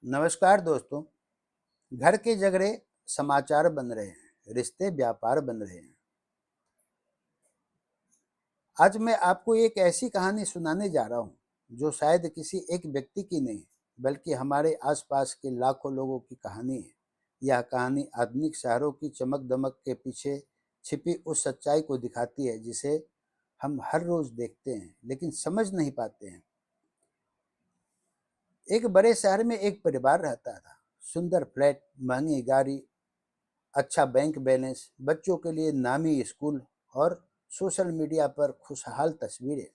नमस्कार दोस्तों। घर के झगड़े समाचार बन रहे हैं, रिश्ते व्यापार बन रहे हैं। आज मैं आपको एक ऐसी कहानी सुनाने जा रहा हूँ जो शायद किसी एक व्यक्ति की नहीं, बल्कि हमारे आसपास के लाखों लोगों की कहानी है। यह कहानी आधुनिक शहरों की चमक दमक के पीछे छिपी उस सच्चाई को दिखाती है जिसे हम हर रोज देखते हैं लेकिन समझ नहीं पाते हैं। एक बड़े शहर में एक परिवार रहता था। सुंदर फ्लैट, महंगी गाड़ी, अच्छा बैंक बैलेंस, बच्चों के लिए नामी स्कूल और सोशल मीडिया पर खुशहाल तस्वीरें।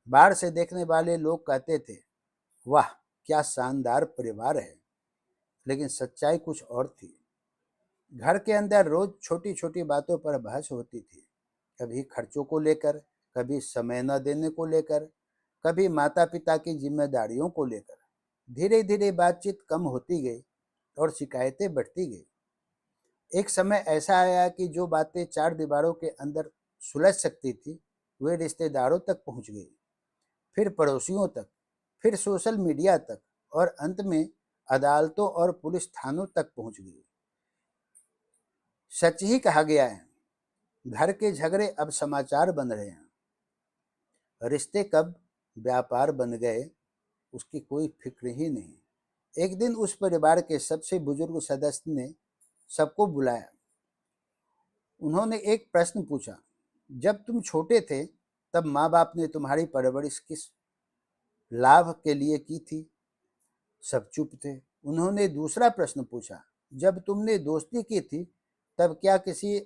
बाहर से देखने वाले लोग कहते थे, वाह क्या शानदार परिवार है। लेकिन सच्चाई कुछ और थी। घर के अंदर रोज छोटी छोटी बातों पर बहस होती थी। कभी खर्चों को लेकर, कभी समय न देने को लेकर, कभी माता पिता की जिम्मेदारियों को लेकर। धीरे धीरे बातचीत कम होती गई और शिकायतें बढ़ती गई। एक समय ऐसा आया कि जो बातें चार दीवारों के अंदर सुलझ सकती थी, वे रिश्तेदारों तक पहुंच गई, फिर पड़ोसियों तक, फिर सोशल मीडिया तक और अंत में अदालतों और पुलिस थानों तक पहुंच गई। सच ही कहा गया है, घर के झगड़े अब समाचार बन रहे हैं। रिश्ते कब व्यापार बन गए, उसकी कोई फिक्र ही नहीं। एक दिन उस परिवार के सबसे बुजुर्ग सदस्य ने सबको बुलाया। उन्होंने एक प्रश्न पूछा, जब तुम छोटे थे तब माँ बाप ने तुम्हारी परवरिश किस लाभ के लिए की थी? सब चुप थे। उन्होंने दूसरा प्रश्न पूछा, जब तुमने दोस्ती की थी तब क्या किसी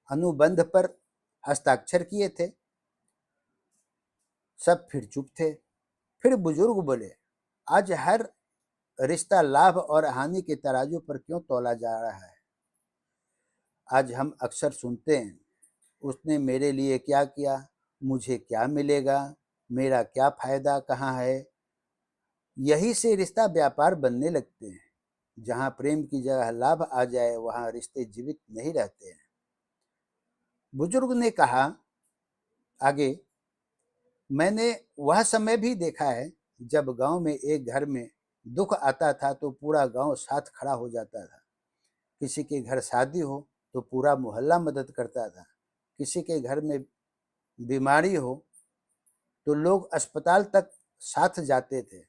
अनुबंध पर हस्ताक्षर किए थे? सब फिर चुप थे। फिर बुजुर्ग बोले, आज हर रिश्ता लाभ और हानि के तराजू पर क्यों तौला जा रहा है? आज हम अक्सर सुनते हैं, उसने मेरे लिए क्या किया, मुझे क्या मिलेगा, मेरा क्या फायदा कहाँ है। यही से रिश्ता व्यापार बनने लगते हैं। जहाँ प्रेम की जगह लाभ आ जाए वहाँ रिश्ते जीवित नहीं रहते हैं। बुजुर्ग ने कहा आगे, मैंने वह समय भी देखा है जब गांव में एक घर में दुख आता था तो पूरा गांव साथ खड़ा हो जाता था। किसी के घर शादी हो तो पूरा मोहल्ला मदद करता था। किसी के घर में बीमारी हो तो लोग अस्पताल तक साथ जाते थे।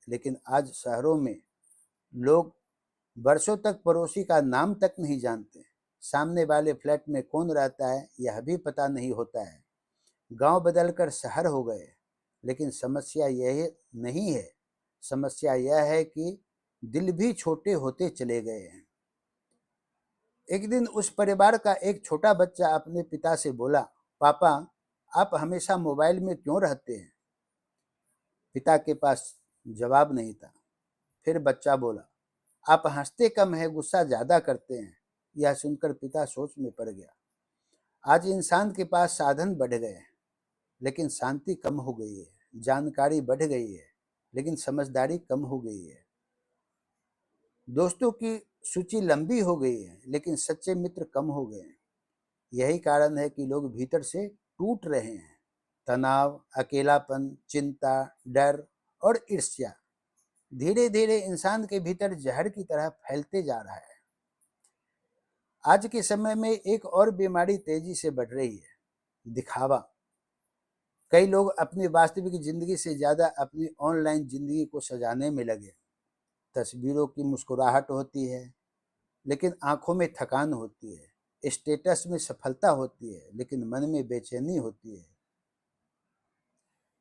लेकिन आज शहरों में लोग वर्षों तक पड़ोसी का नाम तक नहीं जानते। सामने वाले फ्लैट में कौन रहता है यह भी पता नहीं होता है। गांव बदलकर शहर हो गए, लेकिन समस्या यह नहीं है। समस्या यह है कि दिल भी छोटे होते चले गए हैं। एक दिन उस परिवार का एक छोटा बच्चा अपने पिता से बोला, पापा आप हमेशा मोबाइल में क्यों रहते हैं? पिता के पास जवाब नहीं था। फिर बच्चा बोला, आप हंसते कम है, गुस्सा ज्यादा करते हैं। यह सुनकर पिता सोच में पड़ गया। आज इंसान के पास साधन बढ़ गए हैं, लेकिन शांति कम हो गई है। जानकारी बढ़ गई है, लेकिन समझदारी कम हो गई है। दोस्तों की सूची लंबी हो गई है, लेकिन सच्चे मित्र कम हो गए हैं। यही कारण है कि लोग भीतर से टूट रहे हैं। तनाव, अकेलापन, चिंता, डर और ईर्ष्या धीरे धीरे इंसान के भीतर जहर की तरह फैलते जा रहा है। आज के समय में एक और बीमारी तेजी से बढ़ रही है, दिखावा। कई लोग अपनी वास्तविक जिंदगी से ज्यादा अपनी ऑनलाइन जिंदगी को सजाने में लगे। तस्वीरों की मुस्कुराहट होती है, लेकिन आंखों में थकान होती है। स्टेटस में सफलता होती है, लेकिन मन में बेचैनी होती है।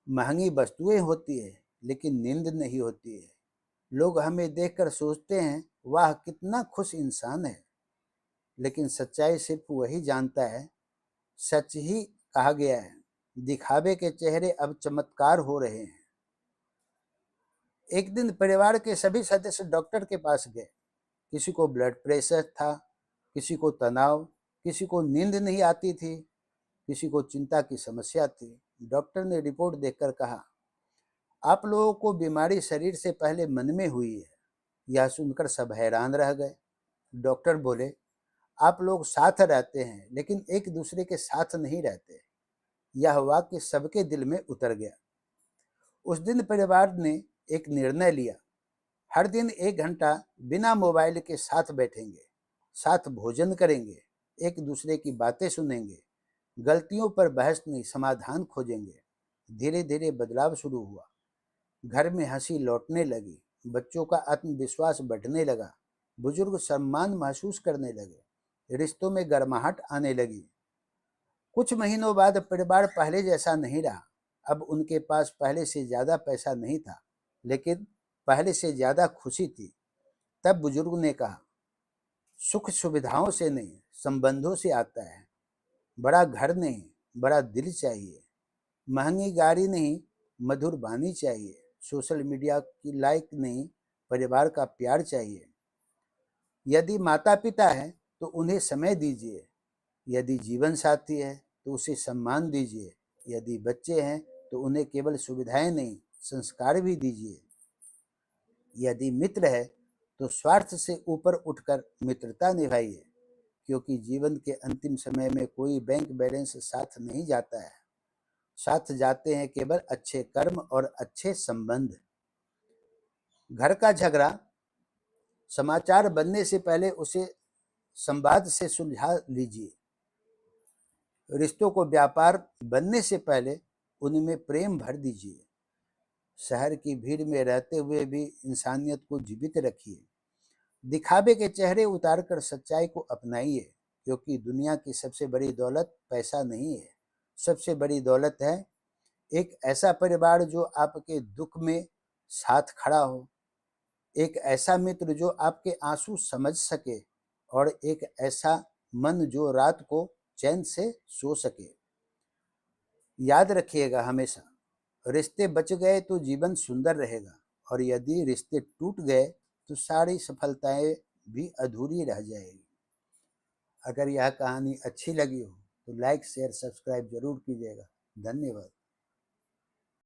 महंगी वस्तुएं होती है, लेकिन नींद नहीं होती है। लोग हमें देखकर सोचते हैं, वाह कितना खुश इंसान है। लेकिन सच्चाई सिर्फ वही जानता है। सच ही कहा गया है, दिखावे के चेहरे अब चमत्कार हो रहे हैं। एक दिन परिवार के सभी सदस्य डॉक्टर के पास गए। किसी को ब्लड प्रेशर था, किसी को तनाव, किसी को नींद नहीं आती थी, किसी को चिंता की समस्या थी। डॉक्टर ने रिपोर्ट देखकर कहा, आप लोगों को बीमारी शरीर से पहले मन में हुई है। यह सुनकर सब हैरान रह गए। डॉक्टर बोले, आप लोग साथ रहते हैं लेकिन एक दूसरे के साथ नहीं रहते। यह वाक्य सबके दिल में उतर गया। उस दिन परिवार ने एक निर्णय लिया, हर दिन 1 घंटा बिना मोबाइल के साथ बैठेंगे, साथ भोजन करेंगे, एक दूसरे की बातें सुनेंगे, गलतियों पर बहस नहीं समाधान खोजेंगे। धीरे धीरे बदलाव शुरू हुआ। घर में हंसी लौटने लगी, बच्चों का आत्मविश्वास बढ़ने लगा, बुजुर्ग सम्मान महसूस करने लगे, रिश्तों में गर्माहट आने लगी। कुछ महीनों बाद परिवार पहले जैसा नहीं रहा। अब उनके पास पहले से ज्यादा पैसा नहीं था, लेकिन पहले से ज्यादा खुशी थी। तब बुजुर्ग ने कहा, सुख सुविधाओं से नहीं संबंधों से आता है। बड़ा घर नहीं, बड़ा दिल चाहिए। महंगी गाड़ी नहीं, मधुर वाणी चाहिए। सोशल मीडिया की लाइक नहीं, परिवार का प्यार चाहिए। यदि माता पिता है तो उन्हें समय दीजिए, यदि जीवन साथी है तो उसे सम्मान दीजिए, यदि बच्चे हैं तो उन्हें केवल सुविधाएं नहीं संस्कार भी दीजिए। यदि मित्र है तो स्वार्थ से ऊपर उठकर मित्रता निभाइए, क्योंकि जीवन के अंतिम समय में कोई बैंक बैलेंस साथ नहीं जाता है। साथ जाते हैं केवल अच्छे कर्म और अच्छे संबंध। घर का झगड़ा समाचार बनने से पहले उसे संवाद से सुलझा लीजिए। रिश्तों को व्यापार बनने से पहले उनमें प्रेम भर दीजिए। शहर की भीड़ में रहते हुए भी इंसानियत को जीवित रखिए। दिखावे के चेहरे उतारकर सच्चाई को अपनाइए, क्योंकि दुनिया की सबसे बड़ी दौलत पैसा नहीं है। सबसे बड़ी दौलत है एक ऐसा परिवार जो आपके दुख में साथ खड़ा हो, एक ऐसा मित्र जो आपके आंसू समझ सके, और एक ऐसा मन जो रात को चैन से सो सके। याद रखिएगा हमेशा, रिश्ते बच गए तो जीवन सुंदर रहेगा, और यदि रिश्ते टूट गए तो सारी सफलताएं भी अधूरी रह जाएगी। अगर यह कहानी अच्छी लगी हो तो लाइक शेयर सब्सक्राइब जरूर कीजिएगा। धन्यवाद।